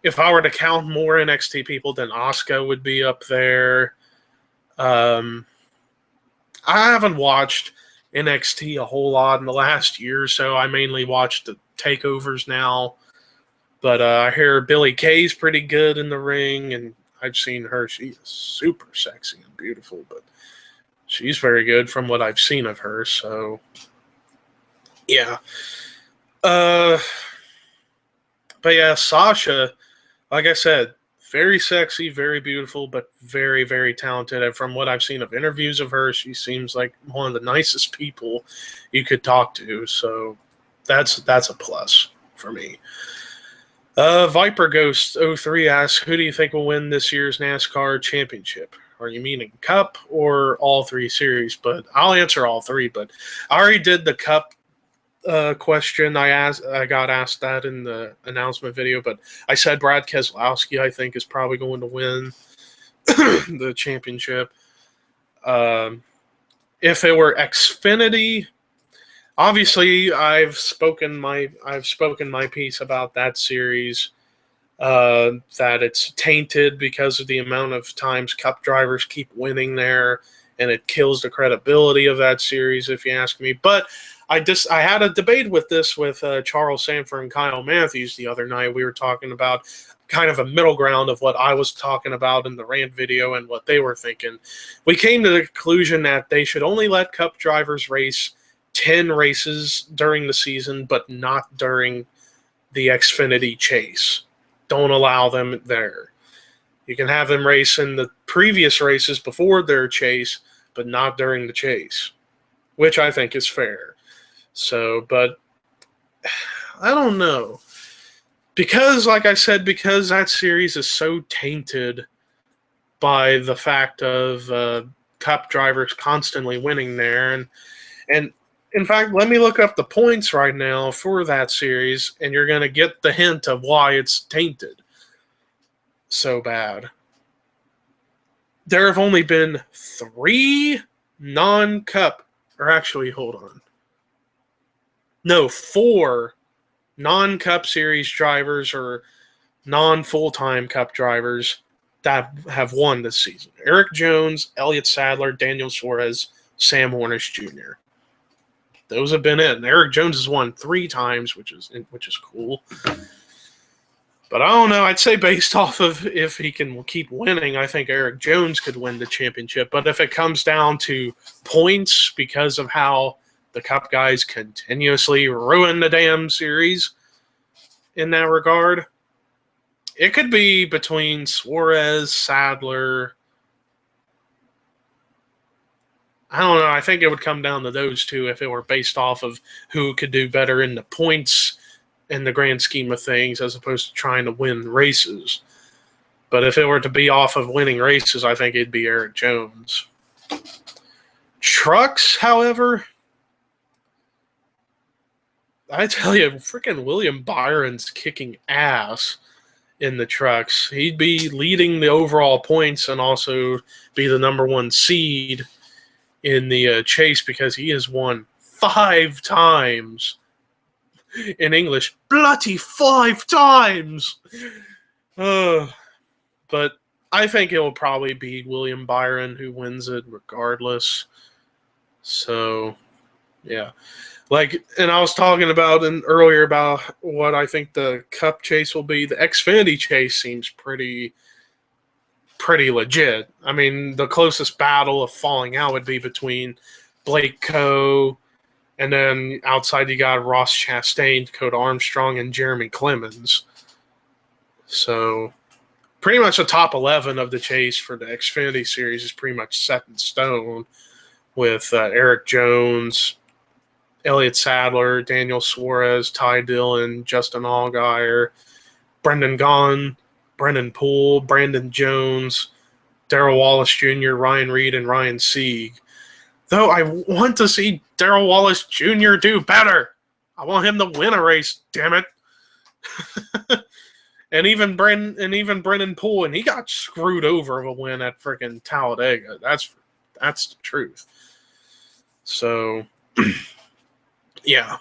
If I were to count more NXT people, then Asuka would be up there. I haven't watched NXT a whole lot in the last year or so. I mainly watch the takeovers now. But I hear Billie Kay's pretty good in the ring, and I've seen her. She's super sexy and beautiful, but she's very good from what I've seen of her. So, yeah. But yeah, Sasha, like I said, very sexy, very beautiful, but very, very talented. And from what I've seen of interviews of her, she seems like one of the nicest people you could talk to. So that's a plus for me. Viper Ghost 03 asks, who do you think will win this year's NASCAR championship? Are you meaning Cup or all 3 series? But I'll answer all 3. But I already did the Cup question. I got asked that in the announcement video, but I said Brad Keselowski, I think, is probably going to win the championship. If it were Xfinity, obviously I've spoken my piece about that series. That it's tainted because of the amount of times Cup drivers keep winning there, and it kills the credibility of that series, if you ask me. But I had a debate with this with Charles Sanford and Kyle Matthews the other night. We were talking about kind of a middle ground of what I was talking about in the rant video and what they were thinking. We came to the conclusion that they should only let Cup drivers race 10 races during the season, but not during the Xfinity Chase. Don't allow them there. You can have them race in the previous races before their chase, but not during the chase, which I think is fair. So, but I don't know. Because, like I said, because that series is so tainted by the fact of Cup drivers constantly winning there. And in fact, let me look up the points right now for that series, and you're going to get the hint of why it's tainted so bad. There have only been 3 non-Cup, or actually, hold on. No, 4 non-Cup Series drivers or non-full-time Cup drivers that have won this season. Eric Jones, Elliott Sadler, Daniel Suarez, Sam Hornish Jr. Those have been it. And Eric Jones has won 3 times, which is cool. But I don't know. I'd say based off of if he can keep winning, I think Eric Jones could win the championship. But if it comes down to points because of how the Cup guys continuously ruin the damn series in that regard, it could be between Suarez, Sadler. I don't know. I think it would come down to those two if it were based off of who could do better in the points in the grand scheme of things as opposed to trying to win races. But if it were to be off of winning races, I think it'd be Eric Jones. Trucks, however, I tell you, freaking William Byron's kicking ass in the trucks. He'd be leading the overall points and also be the number 1 seed in the chase because he has won 5 times. In English, bloody 5 times! But I think it will probably be William Byron who wins it regardless. So, yeah. And I was talking about earlier about what I think the Cup chase will be. The Xfinity chase seems pretty legit. I mean, the closest battle of falling out would be between Blake Coe, and then outside you got Ross Chastain, Dakota Armstrong, and Jeremy Clemens. So pretty much the top 11 of the chase for the Xfinity Series is pretty much set in stone with Eric Jones, Elliott Sadler, Daniel Suarez, Ty Dillon, Justin Allgaier, Brendan Gaughan, Brennan Poole, Brandon Jones, Darrell Wallace Jr., Ryan Reed, and Ryan Sieg. Though I want to see Darrell Wallace Jr. do better. I want him to win a race, damn it. and even Brennan Poole, and he got screwed over of a win at freaking Talladega. That's the truth. So, yeah.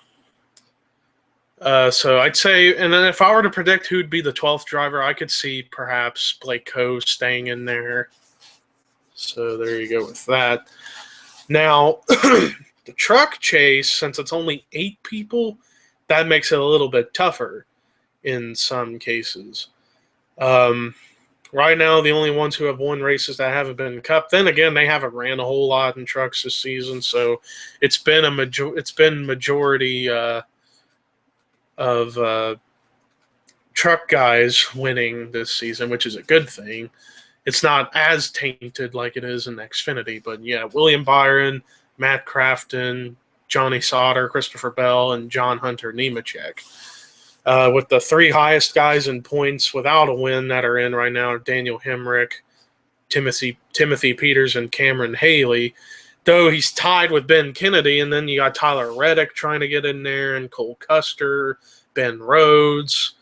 So I'd say, and then if I were to predict who'd be the 12th driver, I could see perhaps Blake Coe staying in there. So there you go with that. Now, the truck chase, since it's only 8 people, that makes it a little bit tougher in some cases. Right now, the only ones who have won races that haven't been Cup. Then again, they haven't ran a whole lot in trucks this season, so it's been majority of truck guys winning this season, which is a good thing. It's not as tainted like it is in Xfinity, but yeah, William Byron, Matt Crafton, Johnny Sauter, Christopher Bell, and John Hunter Nemechek. With the 3 highest guys in points without a win that are in right now are Daniel Hemrick, Timothy Peters, and Cameron Haley. Though he's tied with Ben Kennedy, and then you got Tyler Reddick trying to get in there, and Cole Custer, Ben Rhodes,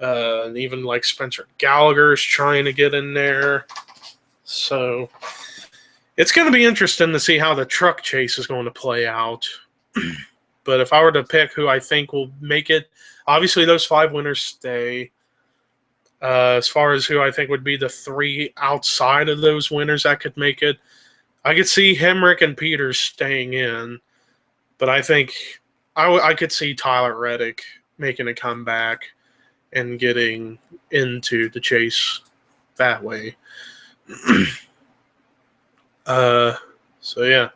and even like Spencer Gallagher's trying to get in there. So it's going to be interesting to see how the truck chase is going to play out. But if I were to pick who I think will make it, obviously those 5 winners stay. As far as who I think would be the 3 outside of those winners that could make it, I could see Hemrick and Peters staying in. But I think I could see Tyler Reddick making a comeback and getting into the chase that way. So yeah.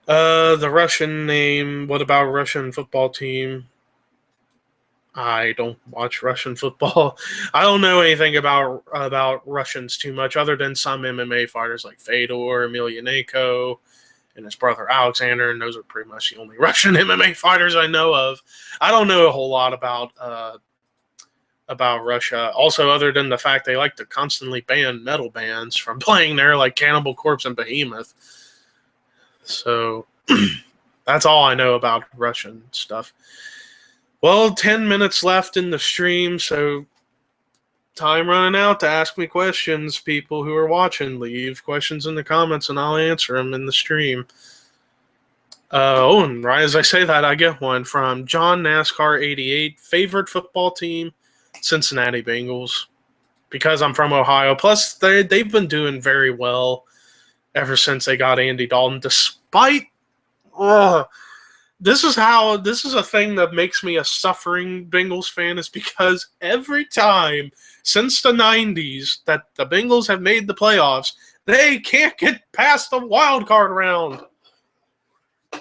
The Russian name. What about Russian football team? I don't watch Russian football. I don't know anything about Russians too much, other than some MMA fighters like Fedor Emelianenko and his brother Alexander, and those are pretty much the only Russian MMA fighters I know of. I don't know a whole lot about Russia. Also, other than the fact they like to constantly ban metal bands from playing there, like Cannibal Corpse and Behemoth. So that's all I know about Russian stuff. Well, 10 minutes left in the stream, so time running out to ask me questions, people who are watching. Leave questions in the comments, and I'll answer them in the stream. And right as I say that, I get one from John NASCAR 88. Favorite football team? Cincinnati Bengals. Because I'm from Ohio. Plus, they've been doing very well ever since they got Andy Dalton, despite... This is a thing that makes me a suffering Bengals fan, is because every time since the 90s that the Bengals have made the playoffs, they can't get past the wild card round.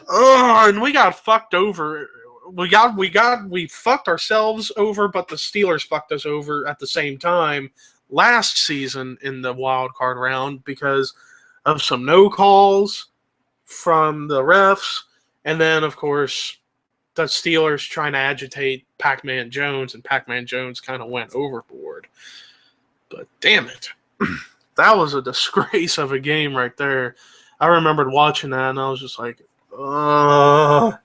And we got fucked over. We fucked ourselves over, but the Steelers fucked us over at the same time last season in the wild card round because of some no calls from the refs. And then, of course, the Steelers trying to agitate Pac-Man Jones, and Pac-Man Jones kind of went overboard. But damn it. That was a disgrace of a game right there. I remembered watching that, and I was just like, are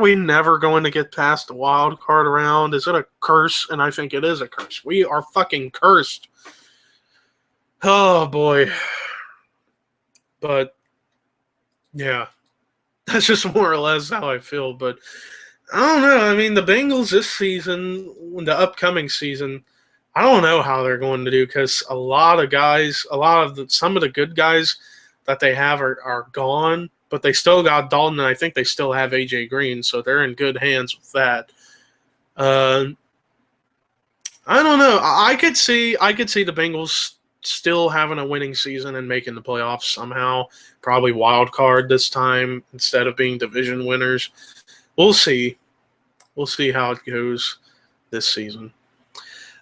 we never going to get past the wild card round? Is it a curse? And I think it is a curse. We are fucking cursed. Oh, boy. But, yeah. That's just more or less how I feel, but I don't know. I mean, the Bengals this season, the upcoming season, I don't know how they're going to do because some of the good guys that they have are gone, but they still got Dalton, and I think they still have AJ Green, so they're in good hands with that. I don't know. I could see the Bengals still having a winning season and making the playoffs somehow. Probably wild card this time instead of being division winners. We'll see. We'll see how it goes this season.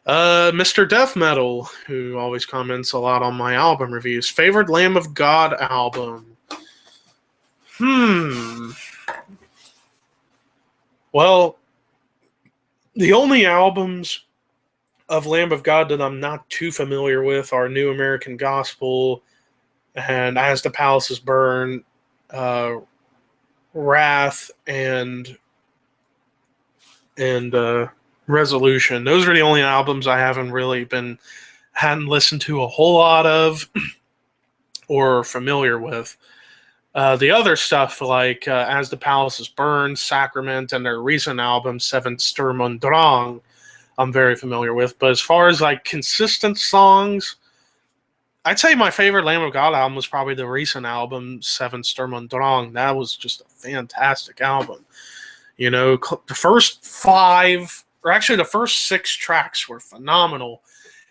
Mr. Death Metal, who always comments a lot on my album reviews. Favorite Lamb of God album? Well, the only albums of Lamb of God that I'm not too familiar with are New American Gospel and As the Palaces Burn, Wrath, and Resolution. Those are the only albums I hadn't listened to a whole lot of or familiar with. The other stuff like As the Palaces Burn, Sacrament, and their recent album Seven Sturm und Drang, I'm very familiar with. But as far as like consistent songs, I'd say my favorite Lamb of God album was probably the recent album, Seven Sturm und Drang. That was just a fantastic album. You know, the first 6 tracks were phenomenal.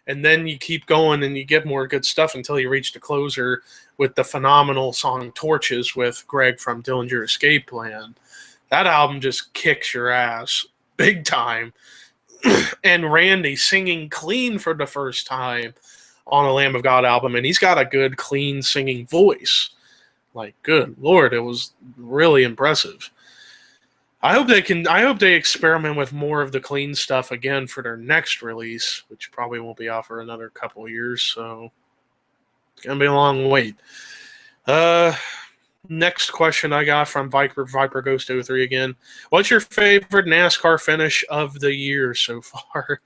And then you keep going and you get more good stuff until you reach the closer with the phenomenal song Torches with Greg from Dillinger Escape Plan. That album just kicks your ass big time. And Randy singing clean for the first time on a Lamb of God album, and he's got a good, clean singing voice. Like, good Lord, it was really impressive. I hope they experiment with more of the clean stuff again for their next release, which probably won't be out for another couple of years, so it's gonna be a long wait. Next question I got from Viper Ghost 03 again. What's your favorite NASCAR finish of the year so far?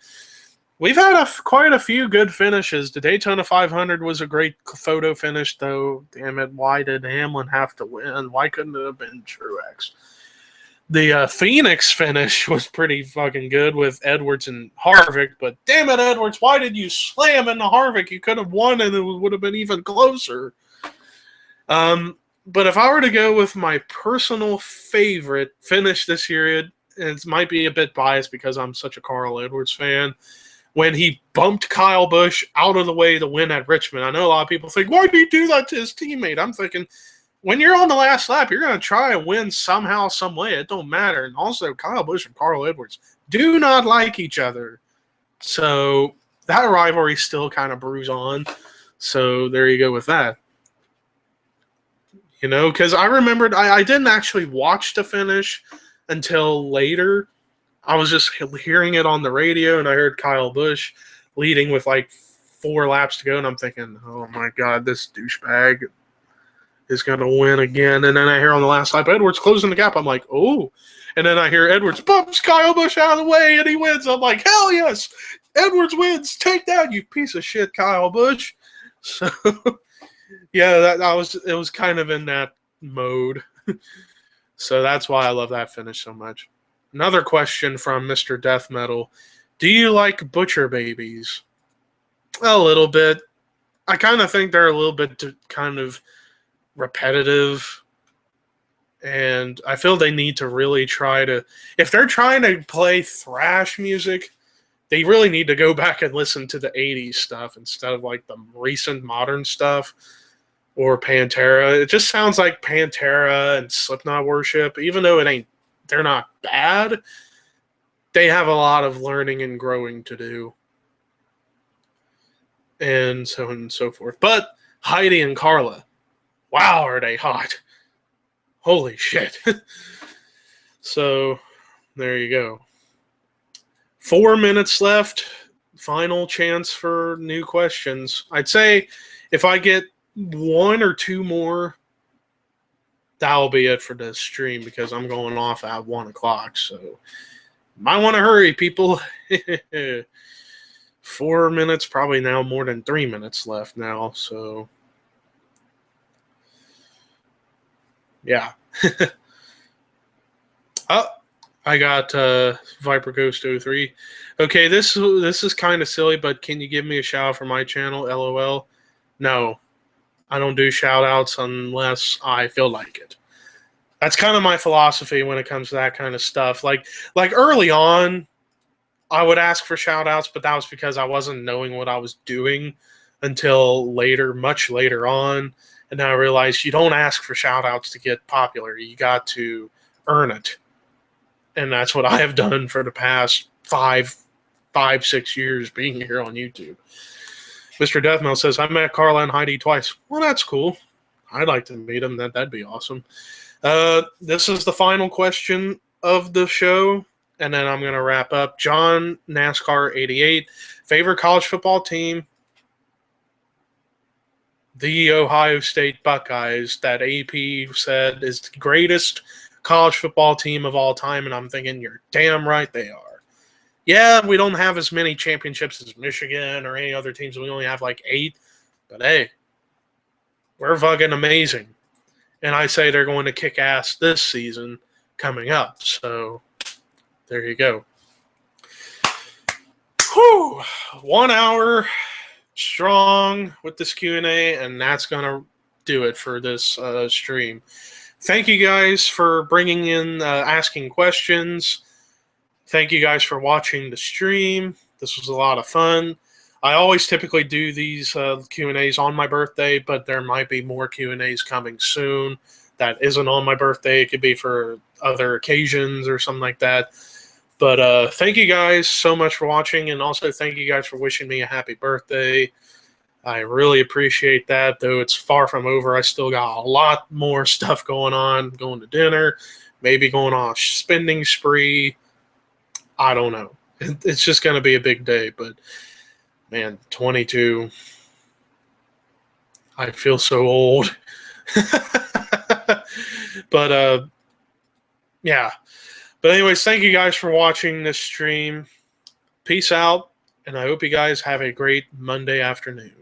We've had quite a few good finishes. The Daytona 500 was a great photo finish, though. Damn it, why did Hamlin have to win? Why couldn't it have been Truex? The Phoenix finish was pretty fucking good with Edwards and Harvick, but damn it, Edwards, why did you slam into Harvick? You could have won and it would have been even closer. But if I were to go with my personal favorite finish this year, it might be a bit biased because I'm such a Carl Edwards fan. When he bumped Kyle Busch out of the way to win at Richmond. I know a lot of people think, why did he do that to his teammate? I'm thinking, when you're on the last lap, you're going to try and win somehow, some way. It don't matter. And also, Kyle Busch and Carl Edwards do not like each other. So that rivalry still kind of brews on. So there you go with that. You know, because I remembered I didn't actually watch the finish until later. I was just hearing it on the radio, and I heard Kyle Busch leading with like 4 laps to go, and I'm thinking, oh my God, this douchebag is going to win again. And then I hear on the last lap, Edwards closing the gap. I'm like, oh. And then I hear Edwards bumps Kyle Busch out of the way, and he wins. I'm like, hell yes, Edwards wins. Take that, you piece of shit, Kyle Busch. So, yeah, it was kind of in that mode. So that's why I love that finish so much. Another question from Mr. Death Metal. Do you like butcher babies? A little bit. I kind of think they're a little bit kind of repetitive. And I feel they need to really try to... If they're trying to play thrash music, they really need to go back and listen to the 80s stuff instead of like the recent modern stuff or Pantera. It just sounds like Pantera and Slipknot worship, even though they're not bad. They have a lot of learning and growing to do. And so on and so forth. But Heidi and Carla, wow, are they hot. Holy shit. So, there you go. 4 minutes left. Final chance for new questions. I'd say if I get 1 or 2 more, that'll be it for this stream because I'm going off at 1 o'clock. So, might want to hurry, people. 4 minutes, probably now more than 3 minutes left now. So, yeah. Oh, I got Viper Ghost 03. Okay, this is kind of silly, but can you give me a shout out for my channel? LOL. No, I don't do shout outs unless I feel like it. That's kind of my philosophy when it comes to that kind of stuff. Like early on, I would ask for shout outs, but that was because I wasn't knowing what I was doing until later, much later on. And then I realized you don't ask for shout outs to get popular. You got to earn it. And that's what I have done for the past 6 years being here on YouTube. Mr. Deathmail says, I met Carla and Heidi twice. Well, that's cool. I'd like to meet them. That'd be awesome. This is the final question of the show, and then I'm going to wrap up. John, NASCAR 88, favorite college football team? The Ohio State Buckeyes, that AP said is the greatest college football team of all time, and I'm thinking, you're damn right they are. Yeah, we don't have as many championships as Michigan or any other teams. We only have like 8, but hey, we're fucking amazing. And I say they're going to kick ass this season coming up. So there you go. Whew. 1 hour strong with this Q&A, and that's going to do it for this stream. Thank you guys for bringing in, asking questions. Thank you guys for watching the stream. This was a lot of fun. I always typically do these Q&As on my birthday, but there might be more Q&As coming soon that isn't on my birthday. It could be for other occasions or something like that. But thank you guys so much for watching, and also thank you guys for wishing me a happy birthday. I really appreciate that, though it's far from over. I still got a lot more stuff going on, going to dinner, maybe going on a spending spree. I don't know. It's just going to be a big day, but man, 22. I feel so old. But yeah. But anyways, thank you guys for watching this stream. Peace out, and I hope you guys have a great Monday afternoon.